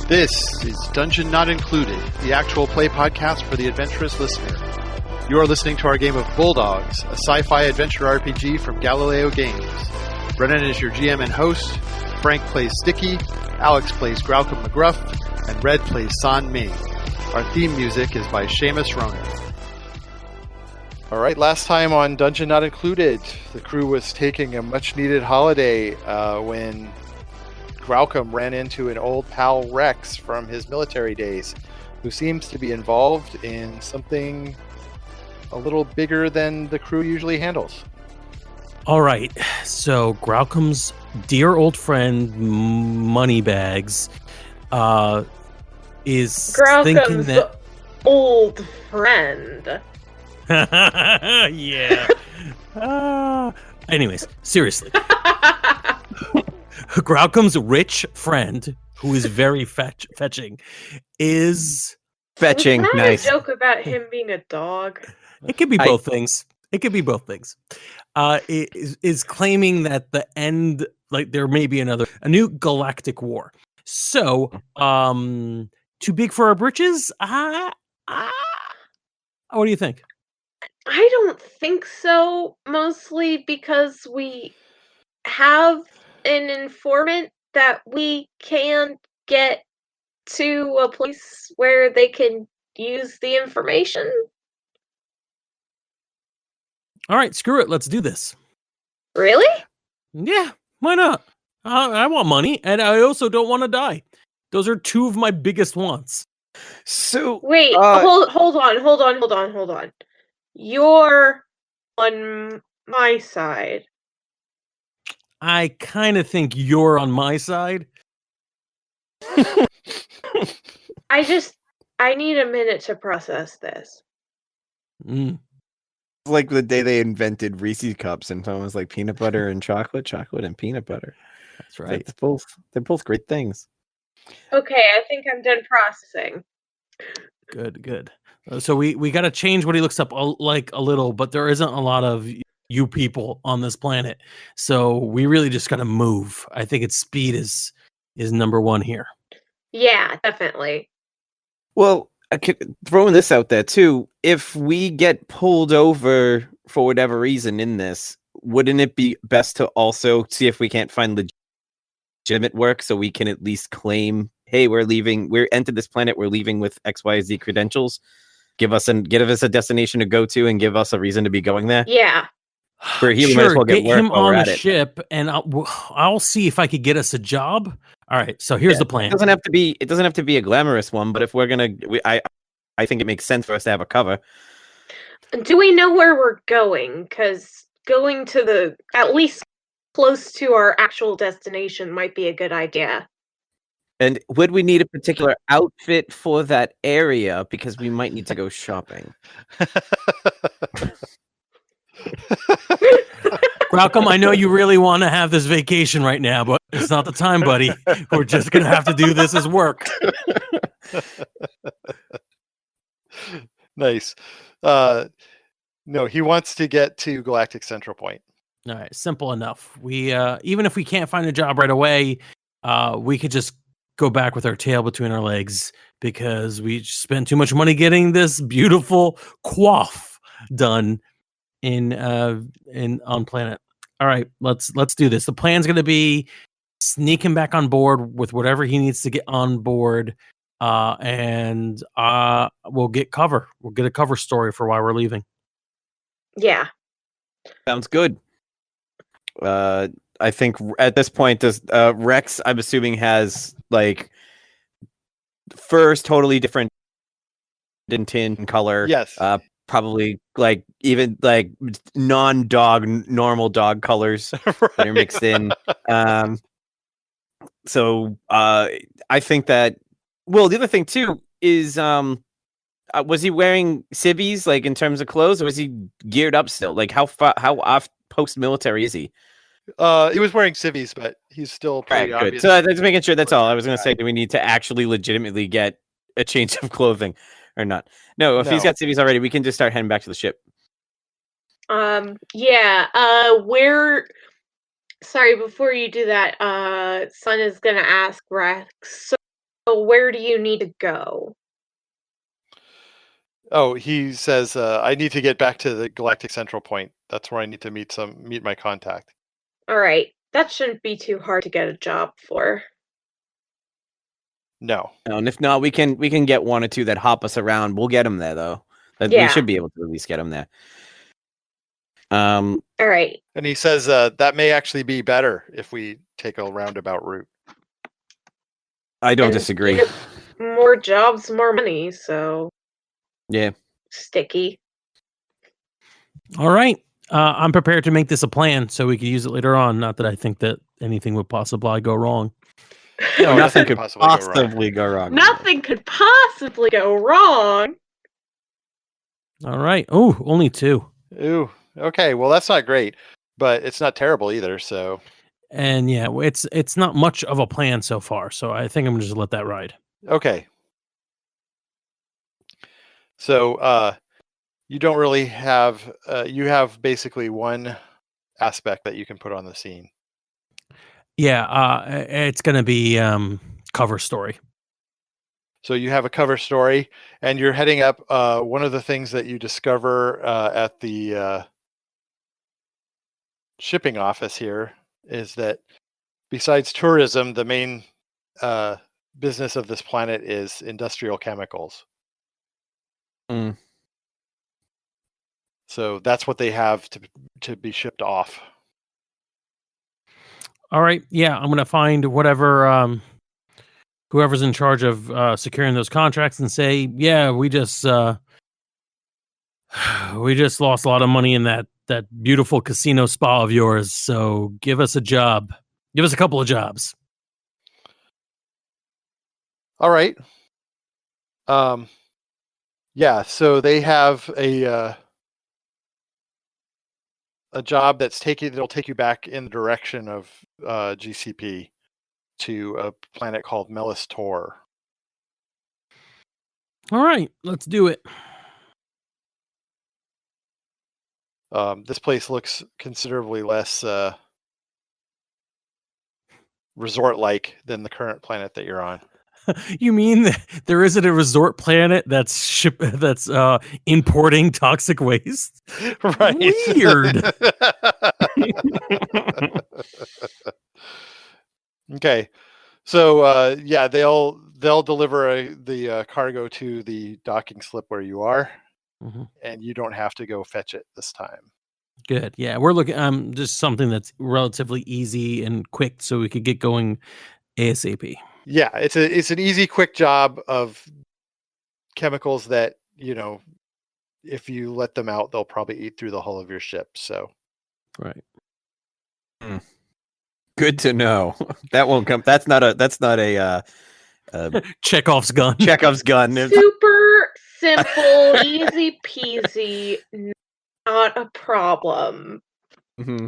This is Dungeon Not Included, the actual play podcast for the adventurous listener. You are listening to our game of Bulldogs, a sci-fi adventure RPG from Galileo Games. Brennan is your GM and host, Frank plays Sticky, Alex plays Graucom McGruff, and Red plays San Ming. Our theme music is by Seamus Ronan. Alright, last time on Dungeon Not Included, the crew was taking a much-needed holiday when Graucom ran into an old pal Rex from his military days, who seems to be involved in something a little bigger than the crew usually handles. All right, so Graucom's dear old friend Moneybags is thinking that old friend. Yeah. Anyways, seriously. Graucom's rich friend, who is very fetching, is fetching. Was that nice. a joke about him being a dog? It could be both things. It could be both things. Is claiming that the end, like there may be a new galactic war. So, too big for our britches? What do you think? I don't think so, mostly because we have an informant that we can get to a place where they can use the information. All right, screw it. Let's do this. Really? Yeah, why not? I want money, and I also don't want to die. Those are two of my biggest wants. So wait, hold on. You're on my side. I kind of think you're on my side. I need a minute to process this. Like the day they invented Reese's cups, and someone was like peanut butter and chocolate and peanut butter. That's right. They're both great things. Okay, I think I'm done processing. Good. So we got to change what he looks up like a little, but there isn't a lot of you people on this planet, so we really just got to move. I think its speed is number one here. Yeah, definitely. Well, throwing this out there too, if we get pulled over for whatever reason in this, wouldn't it be best to also see if we can't find legitimate work so we can at least claim, hey, we're entered this planet, we're leaving with XYZ credentials, give us a destination to go to and give us a reason to be going there? Yeah. Sure, might as well get him on the ship, and I'll see if I could get us a job. All right, so here's the plan. It doesn't have to be a glamorous one, but if we're gonna, I think it makes sense for us to have a cover. Do we know where we're going? Because going to at least close to our actual destination might be a good idea. And would we need a particular outfit for that area? Because we might need to go shopping. Graucom, I know you really want to have this vacation right now, but it's not the time, buddy. We're just going to have to do this as work. Nice. No, he wants to get to Galactic Central Point. All right, simple enough. We even if we can't find a job right away, we could just go back with our tail between our legs because we spent too much money getting this beautiful coif done on planet. All right, let's do this. The plan's going to be sneak him back on board with whatever he needs to get on board, and we'll get cover. We'll get a cover story for why we're leaving. Yeah, sounds good. I think at this point, Rex, I'm assuming, has like furs totally different in tint and color. Yes. Probably like even like non-dog, normal dog colors right. That are mixed in. So I think that. Well, the other thing too is, was he wearing civvies like in terms of clothes, or was he geared up still? Like how off post-military is he? He was wearing civvies, but he's still pretty obvious. Good. So that's making sure. That's all I was going to say. Do we need to actually legitimately get a change of clothing or not? No, if he's got civvies already, we can just start heading back to the ship. Yeah. Sorry, before you do that, Sun is gonna ask Rex. So where do you need to go? Oh, he says, I need to get back to the Galactic Central Point. That's where I need to meet my contact. All right, that shouldn't be too hard to get a job for. No. And if not, we can get one or two that hop us around. We'll get them there though. We Yeah. should be able to at least get them there. All right. And he says that may actually be better if we take a roundabout route. I don't And, disagree. More jobs, more money, so Yeah. sticky. All right. I'm prepared to make this a plan so we can use it later on. Not that I think that anything would possibly go wrong. No, Nothing could possibly go wrong. Nothing could possibly go wrong. All right. Oh, only 2. Ooh. Okay. Well, that's not great, but it's not terrible either. So. And yeah, it's not much of a plan so far. So I think I'm gonna just let that ride. Okay. So you don't really have you have basically one aspect that you can put on the scene. Yeah. It's gonna be cover story. So you have a cover story, and you're heading up. One of the things that you discover at the shipping office here is that besides tourism, the main business of this planet is industrial chemicals. Mm. So that's what they have to be shipped off. All right. Yeah, I'm gonna find whatever whoever's in charge of securing those contracts and say, yeah, we just lost a lot of money in that beautiful casino spa of yours. So give us a job. Give us a couple of jobs. All right. Yeah. So they have a job it'll take you back in the direction of GCP to a planet called Melis Tor. All right, let's do it. This place looks considerably less resort-like than the current planet that you're on. You mean that there isn't a resort planet that's importing toxic waste? Right. Weird. Okay. So yeah, they'll deliver the cargo to the docking slip where you are, and you don't have to go fetch it this time. Good. Yeah, we're looking just something that's relatively easy and quick, so we could get going ASAP. Yeah, it's an easy, quick job of chemicals that, if you let them out, they'll probably eat through the hull of your ship. So, right. Good to know. That won't come. That's not a Chekhov's gun. Chekhov's gun. Super simple, easy peasy, not a problem. Mm-hmm.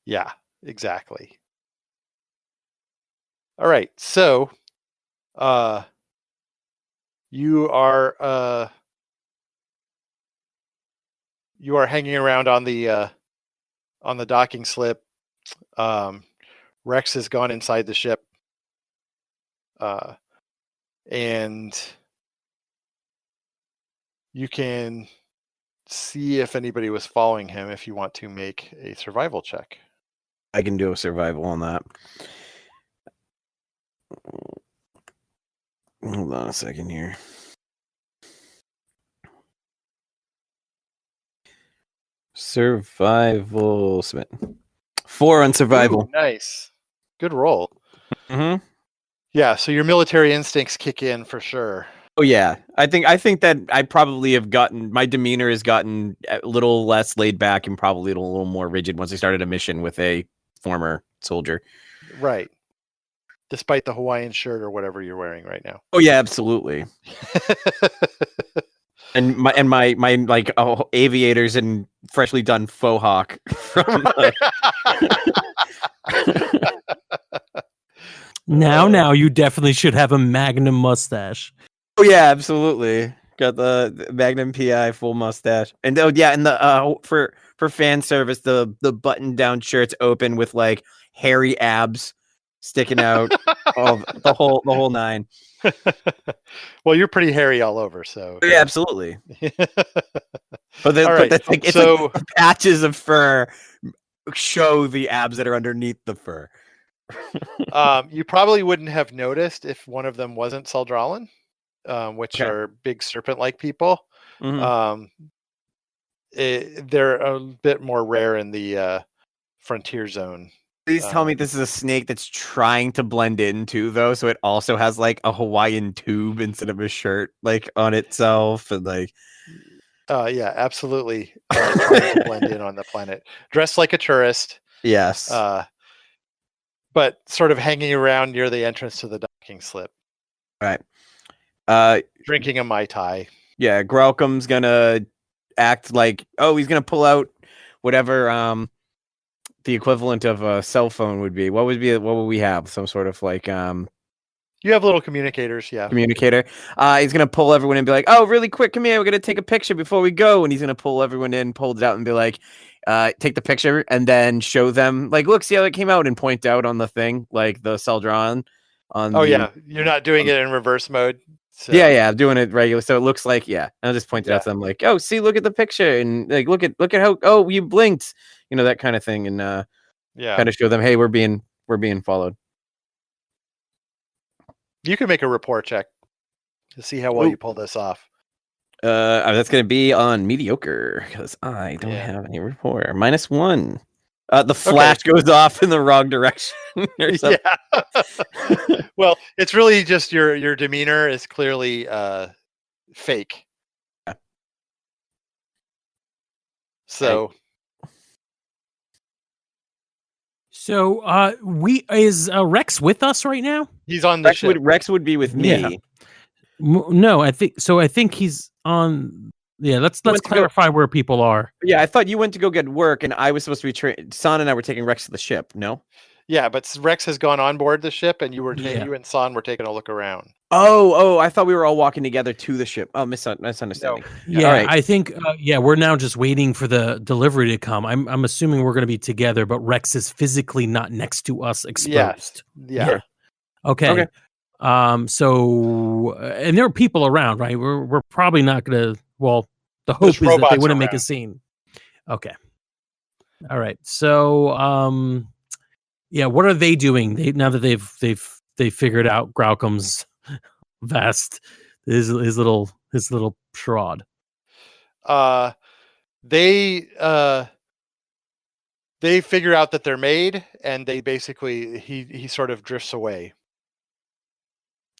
Yeah, exactly. All right, so you are hanging around on the docking slip. Rex has gone inside the ship, and you can see if anybody was following him if you want to make a survival check. I can do a survival on that. Hold on a second here. Survival. 4 on survival. Ooh, nice. Good roll. Mm-hmm. Yeah, so your military instincts kick in for sure. Oh yeah, I think that I probably have gotten, my demeanor has gotten a little less laid back and probably a little more rigid once I started a mission with a former soldier. Right. Despite the Hawaiian shirt or whatever you're wearing right now. Oh yeah, absolutely. and my like aviators and freshly done faux hawk from Now you definitely should have a Magnum mustache. Oh yeah, absolutely. Got the Magnum PI full mustache, and oh yeah, and the for fan service, the button down shirts open with like hairy abs sticking out, all the whole nine. Well, you're pretty hairy all over, so Yeah, absolutely. But All right, that's like, it's so- like patches of fur show the abs that are underneath the fur. you probably wouldn't have noticed if one of them wasn't Saldralan, which Okay. are big serpent-like people. Mhm. They're a bit more rare in the frontier zone. Please tell me this is a snake that's trying to blend in too, though, so it also has like a Hawaiian tube instead of a shirt, like on itself, and like. Yeah, absolutely. Trying to blend in on the planet, dressed like a tourist. Yes. But sort of hanging around near the entrance to the docking slip. Right. Drinking a Mai Tai. Yeah, Grelcom's gonna act like, he's gonna pull out whatever the equivalent of a cell phone would be. What would we have? Some sort of like You have little communicators, yeah. communicator. He's gonna pull everyone in and be like, "Oh, really quick, come here. We're gonna take a picture before we go." And he's gonna pull everyone in, pull it out, and be like, "Take the picture," and then show them, like, "Look, see how it came out," and point out on the thing, like the Celdron. Yeah, you're not doing it in reverse mode. So. Yeah, I'm doing it regular, so it looks like, yeah. I'll just point it out to them, like, "Oh, see, look at the picture," and like, look at how you blinked, that kind of thing, and kind of show them, "Hey, we're being followed." You can make a report check to see how well you pull this off. That's going to be on mediocre because I don't have any rapport. -1. The flash goes off in the wrong direction. Or something. Yeah. Well, it's really just your demeanor is clearly fake. Yeah. So. So, is Rex with us right now? He's on the ship. Rex would be with me. Yeah. No, I think he's on. Yeah, let's clarify where people are. Yeah, I thought you went to go get work, and I was supposed to be San and I were taking Rex to the ship. No. Yeah, but Rex has gone on board the ship, and you and San were taking a look around. Oh! I thought we were all walking together to the ship. Oh, misunderstanding. No. Yeah, right. I think. We're now just waiting for the delivery to come. I'm assuming we're going to be together, but Rex is physically not next to us, exposed. Yeah. Okay. So, and there are people around, right? We're probably not going to. Well, the hope is that they wouldn't make a scene. Okay. All right. So, what are they doing? Now that they've figured out Graucom's vest, his little charade. They figure out that they're made, and they basically he sort of drifts away.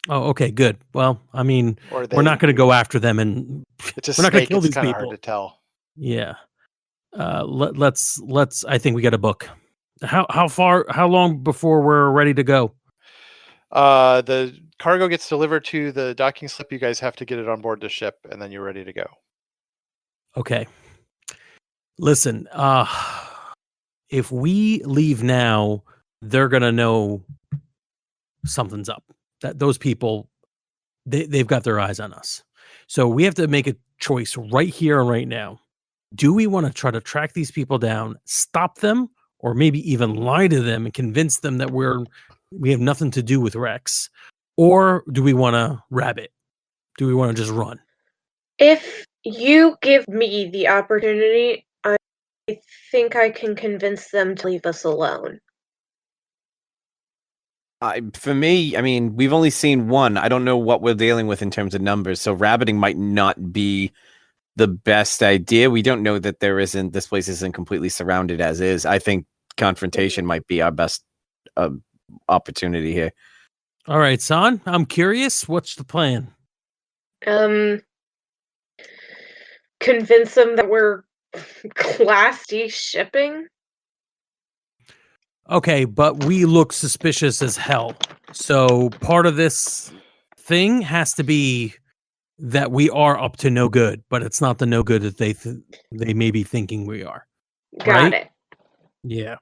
Oh, okay, good. Well, I mean, we're not going to go after them, and we're not going to kill these people. Hard to tell. Yeah. Let's. I think we got a book. How long before we're ready to go? The cargo gets delivered to the docking slip. You guys have to get it on board the ship, and then you're ready to go. Okay. Listen, if we leave now, they're gonna know something's up. That those people, they've got their eyes on us. So we have to make a choice right here and right now. Do we want to try to track these people down, stop them, or maybe even lie to them and convince them that we have nothing to do with Rex? Or do we want to rabbit? Do we want to just run? If you give me the opportunity, I think I can convince them to leave us alone. For me, I mean, we've only seen one. I don't know what we're dealing with in terms of numbers, so rabbiting might not be the best idea. We don't know that this place isn't completely surrounded as is. I think confrontation might be our best opportunity here. All right, San, I'm curious. What's the plan? Convince them that we're Class D shipping. Okay, but we look suspicious as hell. So part of this thing has to be that we are up to no good, but it's not the no good that they may be thinking we are. Got it. Yeah.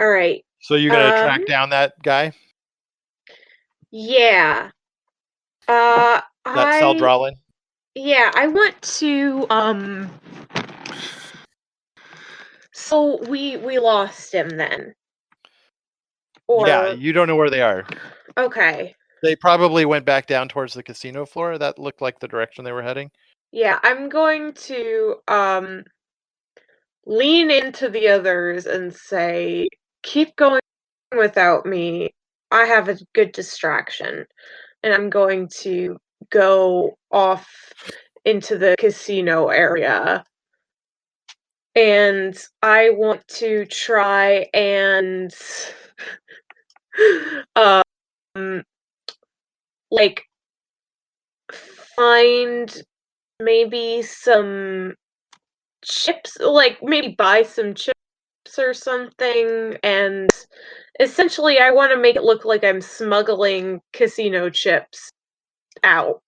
All right. So you're gonna track down that guy? Yeah. That Saldralan? Yeah, I want to so we lost him then. Or Yeah, you don't know where they are. okay. They probably went back down towards the casino floor. That looked like the direction they were heading. Yeah, I'm going to lean into the others and say, keep going without me. I have a good distraction. And I'm going to go off into the casino area. And I want to try and um like find maybe some chips, like maybe buy some chips or something, and essentially I want to make it look like I'm smuggling casino chips out.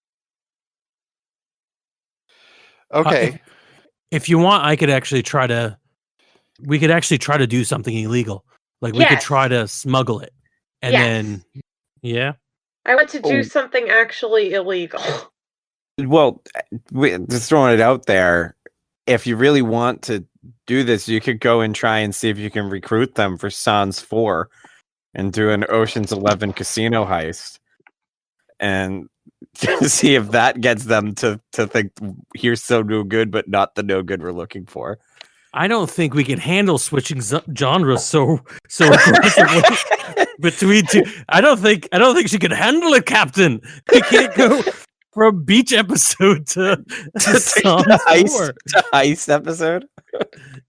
Okay. If you want, I could actually try to. We could actually try to do something illegal. Like we could Yes. try to smuggle it, and Yes. then yeah. I want to do Oh. something actually illegal. Well, just throwing it out there, if you really want to do this, you could go and try and see if you can recruit them for Sans 4 and do an Ocean's 11 casino heist and see if that gets them to think here's so no good, but not the no good we're looking for. I don't think we can handle switching genres so aggressively between two. I don't think she can handle it, Captain. We can't go from beach episode to Sans 4. To heist episode.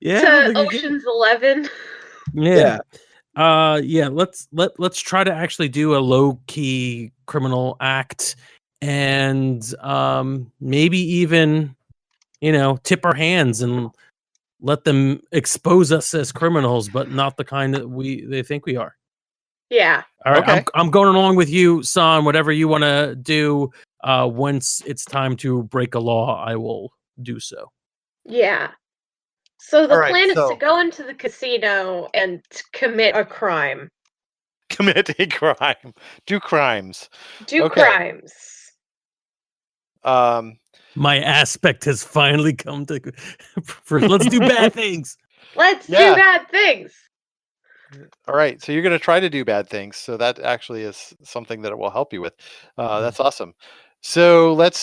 Yeah, I don't To think we can. Ocean's 11. Yeah. Yeah, let's try to actually do a low key criminal act and maybe even tip our hands and let them expose us as criminals, but not the kind that they think we are. Yeah. All right, Okay. I'm going along with you, San. Whatever you want to do, once it's time to break a law, I will do so. Yeah. So the All right, plan is so- to go into the casino and commit a crime. Commit a crime. Do crimes. Do Okay. crimes. My aspect has finally come to. Let's do bad things. Let's Yeah. do bad things. All right, so you're going to try to do bad things. So that actually is something that it will help you with. That's awesome. So let's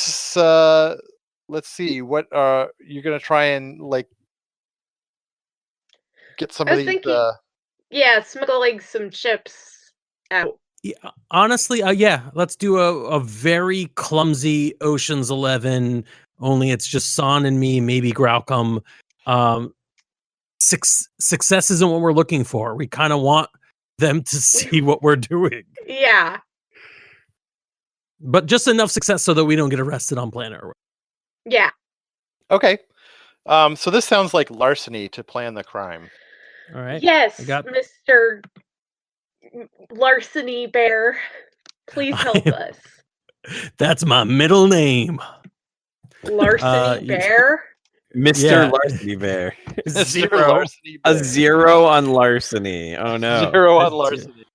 see. What you're going to try and like get some I of was these? thinking- Yeah, smuggling some chips out. Yeah, honestly, yeah, let's do a very clumsy Ocean's 11. Only it's just San and me, maybe Graucom. Success isn't what we're looking for. We kind of want them to see what we're doing, Yeah. but just enough success so that we don't get arrested on planet Earth. Yeah. Okay. So this sounds like larceny to plan the crime. All right. Yes, I got- Mr. Larceny Bear. Please help us. That's my middle name. Larceny Bear? Mr. Yeah. Larceny Bear. Zero larceny. A bear. 0 on larceny. Oh no. 0 on That's larceny.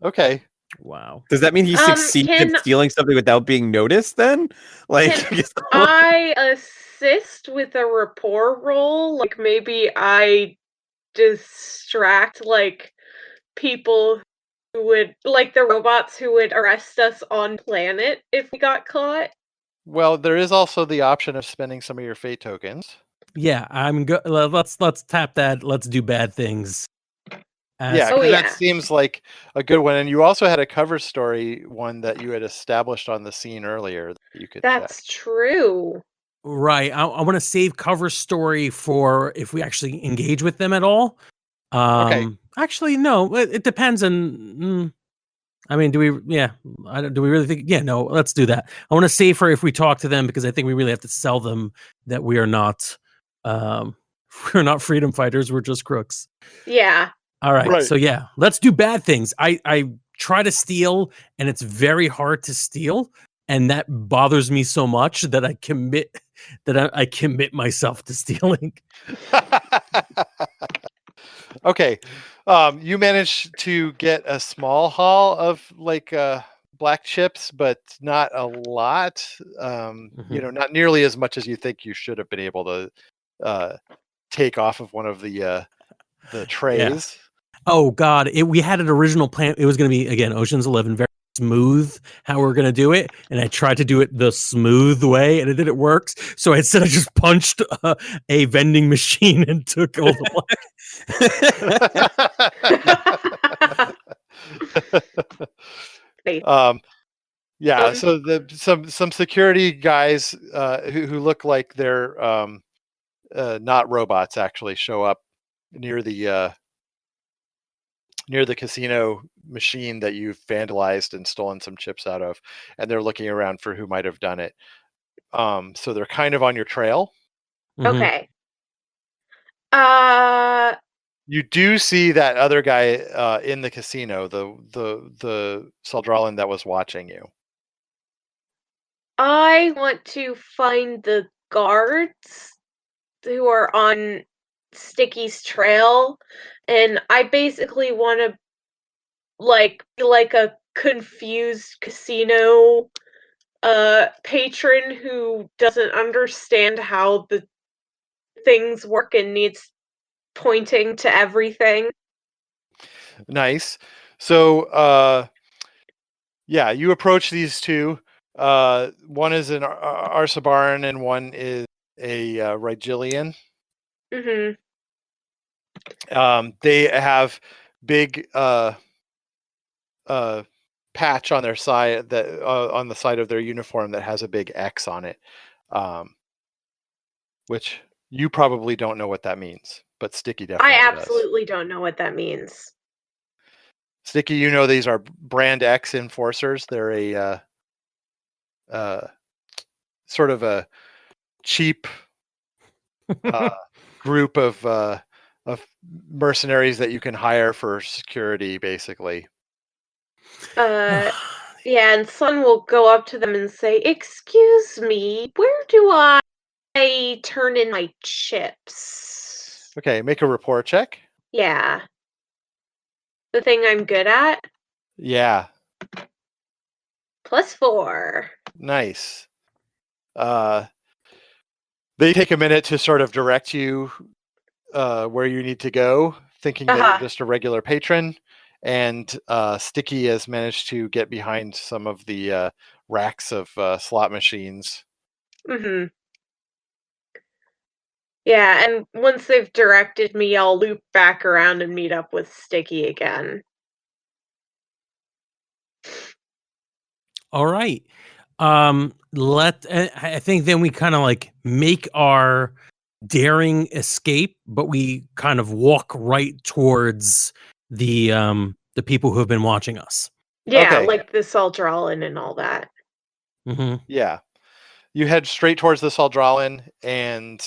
Okay. Wow. Does that mean he succeeds in can- stealing something without being noticed then? Like Can I assist with a rapport roll? Like maybe I distract like people who would like the robots who would arrest us on planet if we got caught. Well, there is also the option of spending some of your fate tokens. Yeah, I'm good. Let's tap that. Let's do bad things. Yeah, Oh, because yeah. that seems like a good one. And you also had a cover story one that you had established on the scene earlier that you could That's check. true. Right. I want to save cover story for if we actually engage with them at all. Okay. Actually, no. It depends on. I mean, do we? Yeah. Do we really think? Yeah. No. Let's do that. I want to save for if we talk to them because I think we really have to sell them that we are not. We're not freedom fighters. We're just crooks. Yeah. All right. Right. So yeah, let's do bad things. I try to steal, and it's very hard to steal, and that bothers me so much that I commit myself to stealing. Okay. You managed to get a small haul of like black chips, but not a lot. Not nearly as much as you think you should have been able to take off of one of the trays. Oh God, we had an original plan. It was going to be again Ocean's 11, very smooth how we're going to do it, and I tried to do it the smooth way, and it didn't work. So instead, I just punched a vending machine and took all the Yeah, so some security guys who look like they're not robots actually show up near the casino machine that you've vandalized and stolen some chips out of, and they're looking around for who might have done it. So they're kind of on your trail. Okay. You do see that other guy in the casino, the Saldralan that was watching you. I want to find the guards who are on Sticky's trail, and I basically want to be like a confused casino patron who doesn't understand how the things work and needs pointing to everything. Nice. So yeah, you approach these two. One is an Arsabaran and one is a Rigilian. Mm-hmm. They have big patch on their side that on the side of their uniform that has a big X on it, which you probably don't know what that means, but Sticky definitely I does. absolutely don't know what that means. Sticky, you know these are Brand X enforcers. They're a sort of a cheap group of mercenaries that you can hire for security, basically. Yeah, and Sun will go up to them and say, "Excuse me, where do I turn in my chips?" Okay, make a rapport check. Yeah. The thing I'm good at? Yeah, +4. nice. They take a minute to sort of direct you where you need to go, thinking that you're just a regular patron. And Sticky has managed to get behind some of the racks of slot machines. Mm-hmm. Yeah, and once they've directed me, I'll loop back around and meet up with Sticky again. All right. I think then we kind of like make our daring escape, but we kind of walk right towards the people who have been watching us. Yeah, Okay. like the Saldralan and all that. Mm-hmm. Yeah. You head straight towards the Saldralan, and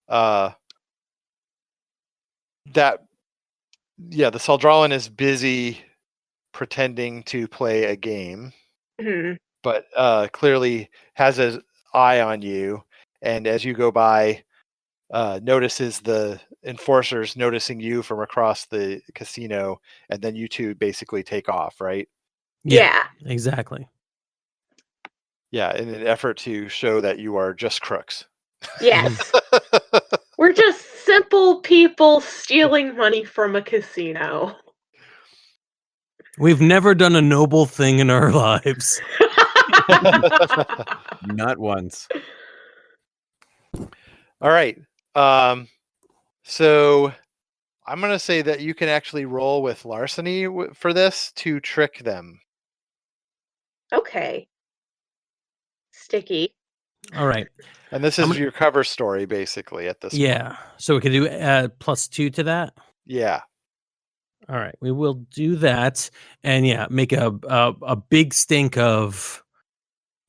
the Saldralan is busy pretending to play a game, Mm-hmm. but clearly has his eye on you. And as you go by, notices the enforcers noticing you from across the casino, and then you two basically take off, right? Yeah. Exactly. Yeah, in an effort to show that you are just crooks. Yes. We're just simple people stealing money from a casino. We've never done a noble thing in our lives. Not once. All right. So I'm going to say that you can actually roll with larceny for this to trick them. Okay. Sticky. All right. And this is your cover story, basically, at this point. Yeah. So we can do +2 to that. Yeah. All right. We will do that, and yeah, make a big stink of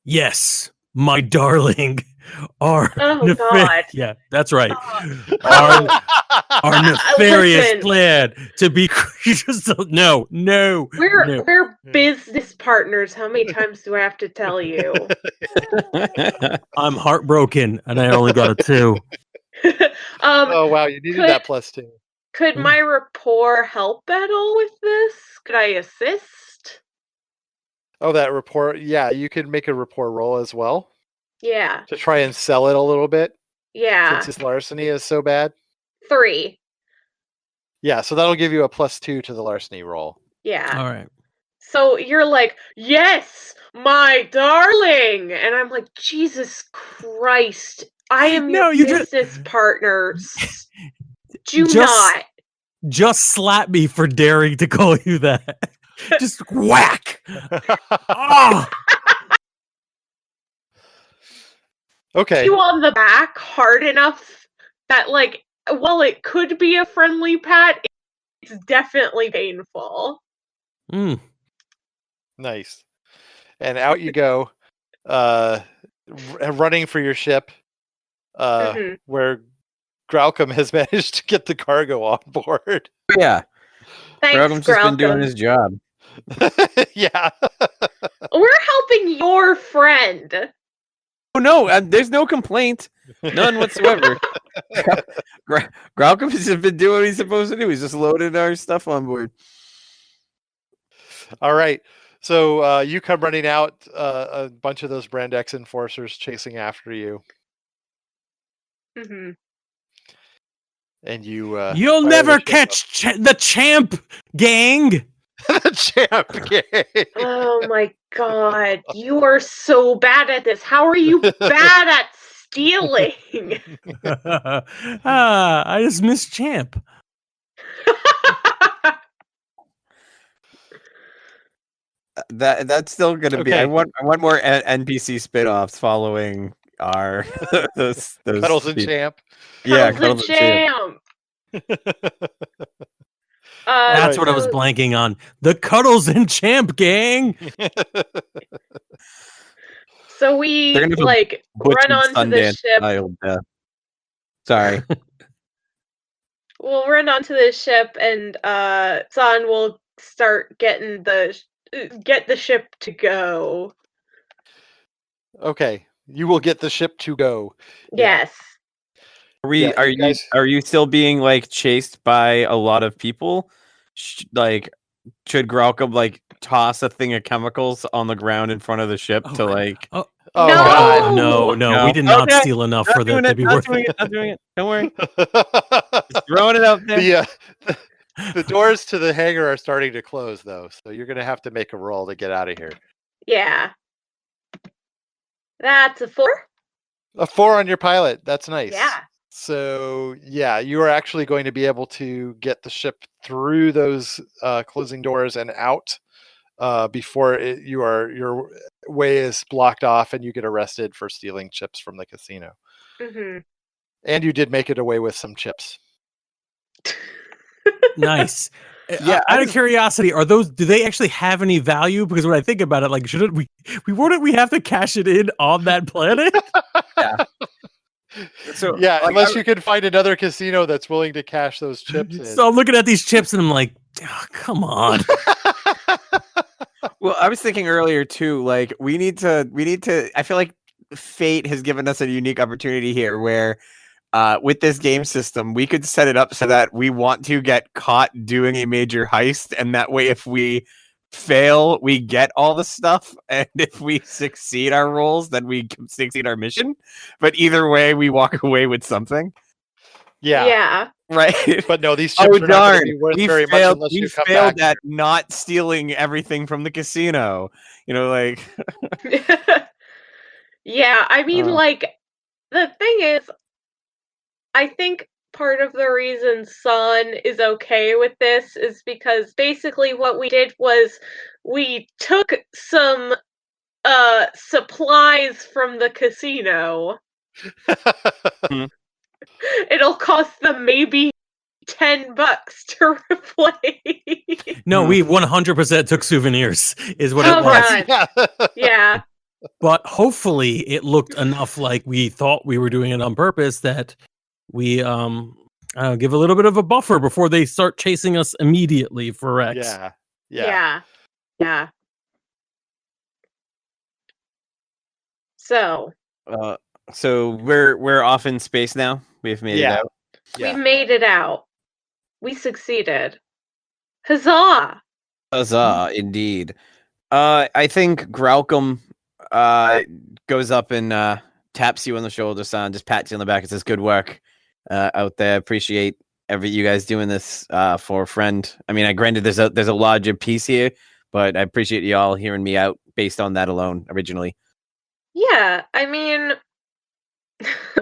yes, my darling. Our God. yeah, that's right. Our nefarious Listen. plan to be just no. We're business partners. How many times do I have to tell you? I'm heartbroken, and I only got a 2. Oh wow, you needed that +2. Could my rapport help at all with this? Could I assist? Oh, that rapport. Yeah, you could make a rapport roll as well. Yeah. To try and sell it a little bit. Yeah. Since his larceny is so bad. 3. Yeah, so that'll give you a +2 to the larceny roll. Yeah. All right. So you're like, yes, my darling. And I'm like, Jesus Christ, I am No, your you just- business partner. Do Just- not. Just slap me for daring to call you that. Just whack. Ah. Okay. You on the back hard enough that, like, while it could be a friendly pat, it's definitely painful. Mm. Nice. And out you go, running for your ship, Mhm. where Graucom has managed to get the cargo on board. Yeah, Thanks, Graucom's just been doing Graucom. his job. Yeah. We're helping your friend. Oh no, there's no complaint, none whatsoever. Graucom has just been doing what he's supposed to do. He's just loading our stuff on board. All right. So you come running out, a bunch of those Brand X enforcers chasing after you, Mhm. and you. You'll fire never the ship catch the champ, gang. up. The champ game. Oh my god, you are so bad at this. How are you bad at stealing? I just miss champ. That's still gonna be. I Okay. want more NPC spin-offs following our those Cuddles and people. champ. Yeah, Cuddles Cuddles and and Champ. That's what I was so- blanking on. The Cuddles and Champ gang. So we They're gonna have a like run Butchered onto the Sundance ship. style death. Sorry. We'll run onto the ship, and San will start getting get the ship to go. Okay. You will get the ship to go. Yeah. Yes. Yeah, Are you you guys- are you still being like chased by a lot of people? Like, should Graucom like toss a thing of chemicals on the ground in front of the ship to like? Oh No! God. No, No. we did not Okay. steal enough Not for that doing to it. be Not worth doing it. it. Not doing it. Don't worry. Just throwing it out there. The doors to the hangar are starting to close, though, so you're going to have to make a roll to get out of here. Yeah. That's a 4. A 4 on your pilot. That's nice. Yeah. So yeah, you are actually going to be able to get the ship through those closing doors and out before your way is blocked off and you get arrested for stealing chips from the casino. Mm-hmm. And you did make it away with some chips. Nice. Yeah, Out of curiosity, do they actually have any value? Because when I think about it, like, shouldn't we have to cash it in on that planet? So Yeah, like, unless you can find another casino that's willing to cash those chips in. So I'm looking at these chips and I'm like, oh, come on. Well, I was thinking earlier too, like we need to I feel like fate has given us a unique opportunity here where with this game system, we could set it up so that we want to get caught doing a major heist, and that way if we fail, we get all the stuff, and if we succeed our roles, then we succeed our mission. But either way, we walk away with something. Yeah. Right. But no, these chips are not going to be worth very much unless you come failed back. at not stealing everything from the casino. You know, like Yeah, I mean, Oh. like, the thing is, I think part of the reason San is okay with this is because basically what we did was we took some supplies from the casino. It'll cost them maybe $10 to replace. No, we 100% took souvenirs, is what Oh, it was. God. Yeah. Yeah. But hopefully it looked enough like we thought we were doing it on purpose that we give a little bit of a buffer before they start chasing us immediately for Rex. Yeah. Yeah. Yeah. So so we're off in space now. We've made it out. Yeah. we made it out. We succeeded. Huzzah! Huzzah, indeed. I think Graucom goes up and taps you on the shoulder, son, just pats you on the back and says, "Good work out there. Appreciate you guys doing this for a friend. I mean, granted there's a larger piece here, but I appreciate y'all hearing me out based on that alone originally. Yeah, I mean,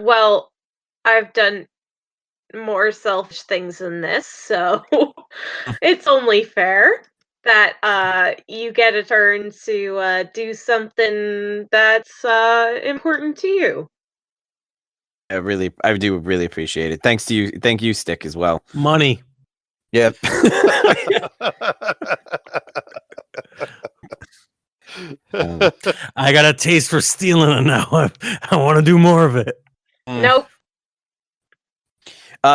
well, I've done more selfish things than this, so it's only fair that you get a turn to do something that's important to you. I do really appreciate it. Thank you, Stick, as well. Money. Yep. I got a taste for stealing it now. I want to do more of it. Nope.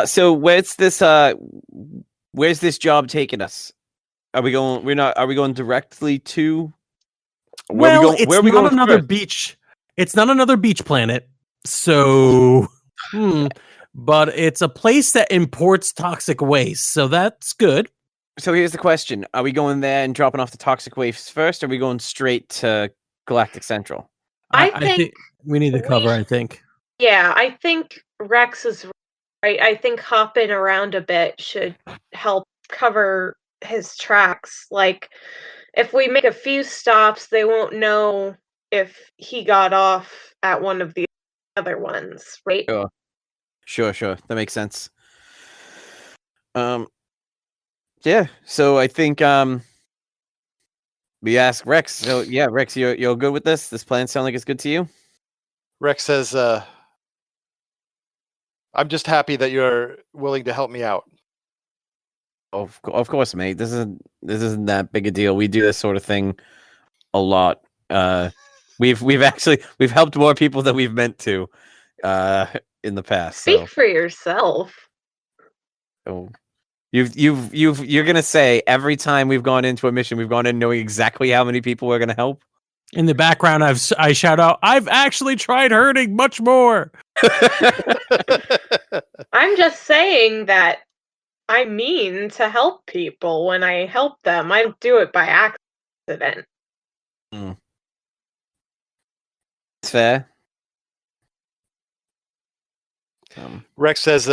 So where's this job taking us? Are we going directly to It's where are we not going another first? beach. It's not another beach planet. So, but it's a place that imports toxic waste. So that's good. So here's the question. Are we going there and dropping off the toxic waste first, or are we going straight to Galactic Central? I think we need to cover, I think. Yeah, I think Rex is right. I think hopping around a bit should help cover his tracks. Like, if we make a few stops, they won't know if he got off at one of the other ones, right? Sure. That makes sense. Yeah. So I think we ask Rex. So yeah, Rex, you're good with this? This plan sound like it's good to you? Rex says, I'm just happy that you're willing to help me out. Of course, mate. This isn't that big a deal. We do this sort of thing a lot. We've helped more people than we've meant to in the past. Speak for yourself. So you're gonna say every time we've gone into a mission, we've gone in knowing exactly how many people we're gonna help. In the background, I shout out, I've actually tried hurting much more. I'm just saying that I mean to help people when I help them. I don't do it by accident. It's fair. Rex says,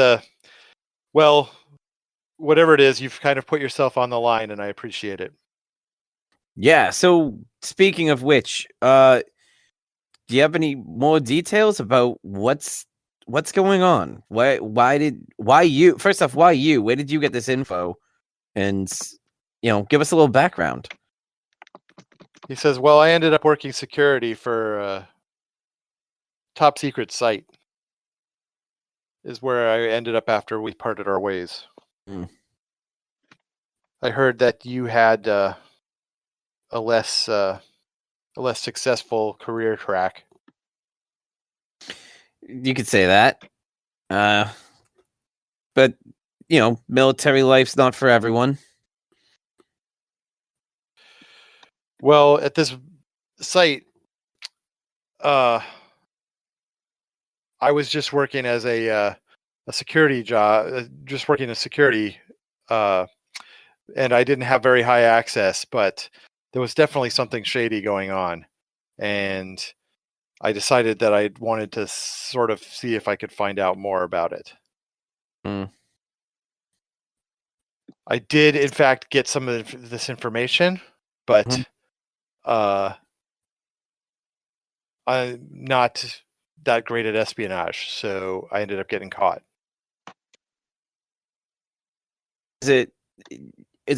well, whatever it is, you've kind of put yourself on the line, and I appreciate it. Yeah. So speaking of which, do you have any more details about what's going on? Why you? First off, why you? Where did you get this info? And give us a little background. He says, well, I ended up working security for a top secret site. Is where I ended up after we parted our ways. I heard that you had a less successful career track. You could say that. But military life's not for everyone. Well, at this site, I was just working as a security job, just working as security, and I didn't have very high access, but there was definitely something shady going on, and I decided that I wanted to sort of see if I could find out more about it. I did, in fact, get some of this information, but I'm not that great at espionage, so I ended up getting caught. Is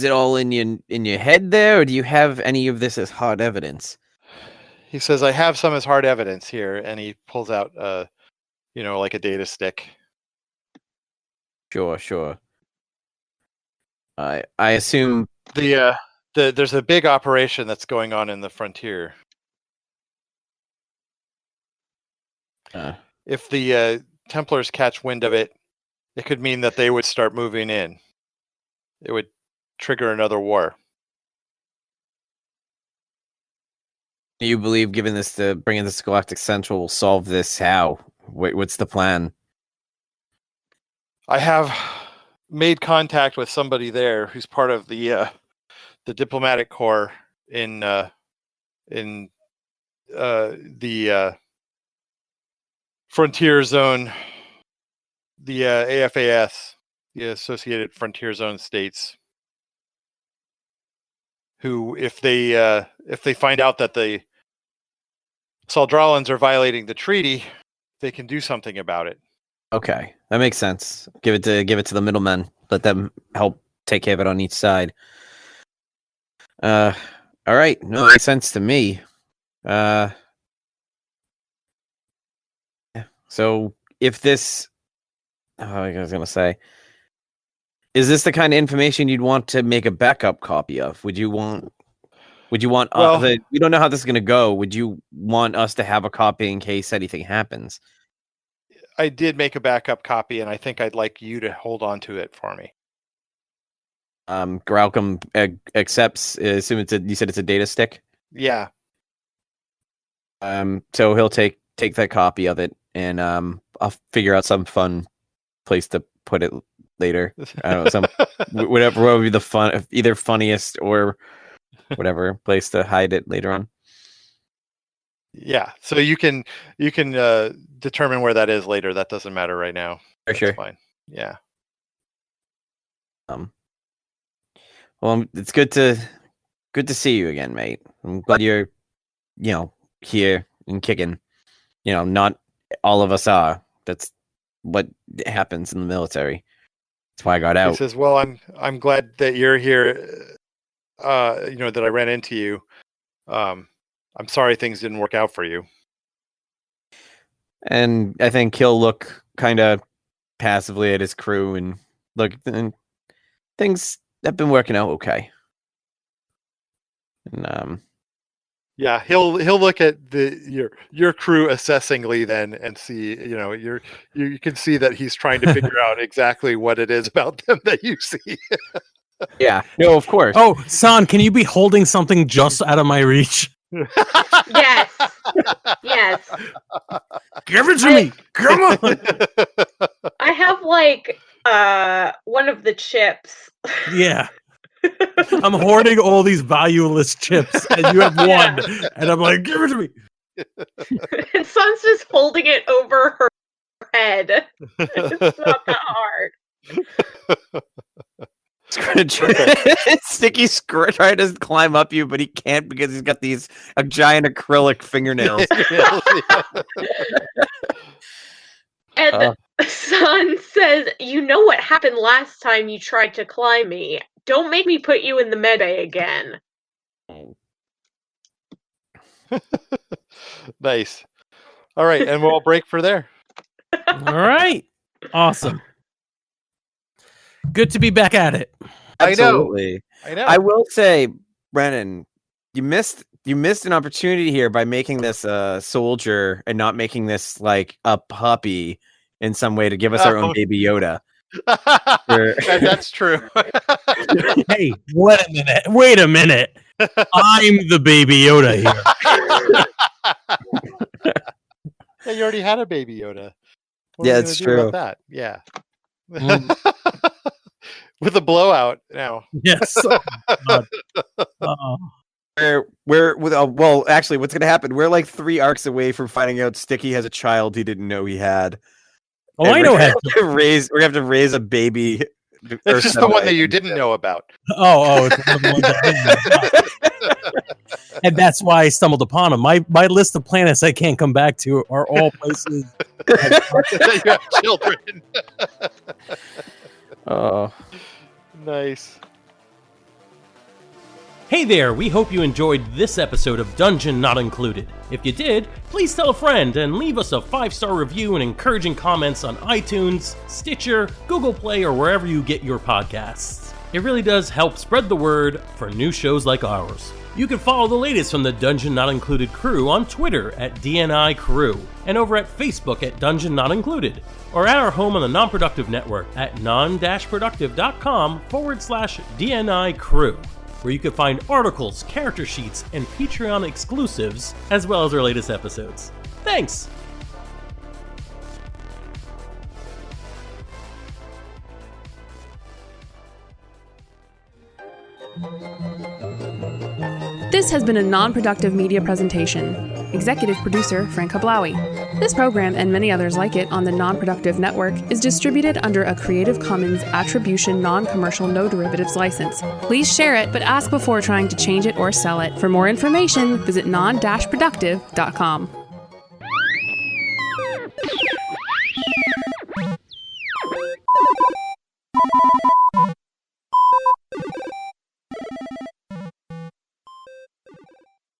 it all in your head there, or do you have any of this as hard evidence? He says, I have some as hard evidence here, and he pulls out like a data stick. Sure. I assume there's a big operation that's going on in the frontier. If the Templars catch wind of it, it could mean that they would start moving in. It would trigger another war. Do you believe bringing this to Galactic Central will solve this? How? What's the plan? I have made contact with somebody there who's part of the diplomatic corps in the frontier zone, the AFAS the Associated Frontier Zone states, who, if they find out that the Saldralans are violating the treaty, they can do something about it. Okay, that makes sense. Give it to the middlemen. Let them help take care of it on each side. All right, no, makes sense to me. So if this, I was gonna say, is this the kind of information you'd want to make a backup copy of? Would you want? We don't know how this is gonna go. Would you want us to have a copy in case anything happens? I did make a backup copy, and I think I'd like you to hold on to it for me. Graucom accepts. Assume you said it's a data stick. Yeah. So he'll take that copy of it, and I'll figure out some fun place to put it later. I don't know, whatever would be the either funniest or whatever place to hide it later on. Yeah, so you can determine where that is later. That doesn't matter right now. That's sure. Fine. Yeah. Well, it's good to see you again, mate. I'm glad you're, here and kicking. Not all of us are. That's what happens in the military. That's why I got out. He says, "Well, I'm glad that you're here. That I ran into you. I'm sorry things didn't work out for you." And I think he'll look kind of passively at his crew and look. And things have been working out okay. And yeah, he'll look at your crew assessingly then and see, you can see that he's trying to figure out exactly what it is about them that you see. Yeah, no, of course. Oh, San, can you be holding something just out of my reach? Yes. Yes. Give it to me. Come on. I have one of the chips. Yeah. I'm hoarding all these valueless chips, and you have one, and I'm like, give it to me. And Sun's just holding it over her head. It's not that hard. Sticky's trying to climb up you, but he can't because he's got these giant acrylic fingernails. And Sun says, "You know what happened last time you tried to climb me. Don't make me put you in the melee again." Nice. All right, and we'll break for there. All right. Awesome. Good to be back at it. Absolutely. I know. I will say, Brennan, you missed an opportunity here by making this a soldier and not making this like a puppy in some way to give us our own Baby Yoda. That's true. Hey, wait a minute. I'm the Baby Yoda here. Yeah, you already had a Baby Yoda. What Yeah, are we it's gonna do true. about that? Yeah. With a blowout now. Yes. Well, actually, what's going to happen? We're like 3 arcs away from finding out Sticky has a child he didn't know he had. Oh, I know. We're going to have to raise a baby. It's just the one that you didn't know about. Oh, it's the one that I didn't know about. And that's why I stumbled upon him. My list of planets I can't come back to are all places that you have children. Oh, nice. Hey there, we hope you enjoyed this episode of Dungeon Not Included. If you did, please tell a friend and leave us a 5-star review and encouraging comments on iTunes, Stitcher, Google Play, or wherever you get your podcasts. It really does help spread the word for new shows like ours. You can follow the latest from the Dungeon Not Included crew on Twitter at DNI Crew, and over at Facebook at Dungeon Not Included, or at our home on the Non-Productive Network at Non-Productive.com/DNI Crew, where you can find articles, character sheets, and Patreon exclusives, as well as our latest episodes. Thanks! This has been a Non-Productive Media presentation. Executive producer Frank Hablawi. This program and many others like it on the Non-Productive Network is distributed under a Creative Commons Attribution Non-Commercial No Derivatives license. Please share it, but ask before trying to change it or sell it. For more information, visit non-productive.com.